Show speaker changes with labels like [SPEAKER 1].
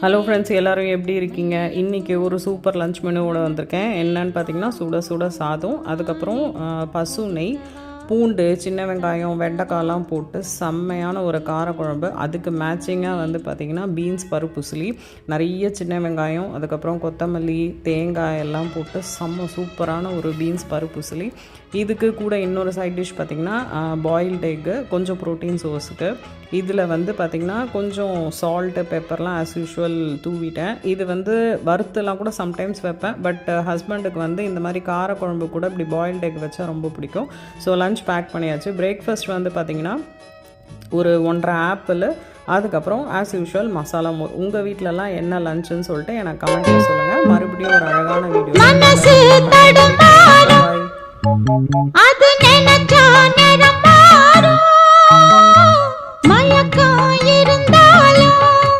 [SPEAKER 1] Hello friends, எல்லோரும் எப்படி இருக்கீங்க? இன்றைக்கி ஒரு சூப்பர் லஞ்ச் மெனுவோடு வந்திருக்கேன். என்னன்னு பார்த்தீங்கன்னா, சுட சுட சாதம், அதுக்கப்புறம் பசு நெய், பூண்டு, சின்ன வெங்காயம், வெண்டைக்காயெலாம் போட்டு செம்மையான ஒரு காரக்குழம்பு. அதுக்கு மேட்சிங்காக வந்து பார்த்திங்கன்னா பீன்ஸ் பருப்புசிலி, நிறைய சின்ன வெங்காயம், அதுக்கப்புறம் கொத்தமல்லி, தேங்காய் எல்லாம் போட்டு செம்ம சூப்பரான ஒரு பீன்ஸ் பருப்புசிலி. இதுக்கு கூட இன்னொரு சைட் டிஷ் பார்த்திங்கன்னா பாயில்டு எக்கு, கொஞ்சம் ப்ரோட்டீன் சோர்ஸுக்கு. இதில் வந்து பார்த்திங்கன்னா கொஞ்சம் சால்ட்டு பெப்பர்லாம் ஆஸ் யூஷுவல் தூவிட்டேன். இது வந்து வறுத்துலாம் கூட சம்டைம்ஸ் வைப்பேன், பட் ஹஸ்பண்டுக்கு வந்து இந்த மாதிரி காரக்குழம்பு கூட இப்படி பாயில்டு எக் வச்சா ரொம்ப பிடிக்கும். ஸோ லஞ்ச் பேக் பண்ணியாச்சு. பிரேக்ஃபாஸ்ட் வந்து பார்த்திங்கன்னா ஒரு 1.5 ஆப்பிள், அதுக்கப்புறம் ஆஸ் யூஷுவல் மசாலா மோர். உங்கள் வீட்டிலலாம் என்ன லஞ்சுன்னு சொல்லிட்டு எனக்கு கமெண்ட்டில் சொல்லுங்கள். மறுபடியும் ஒரு அழகான வீடியோ. அது நினைச்சா நேரம் மாறும், மயக்கம்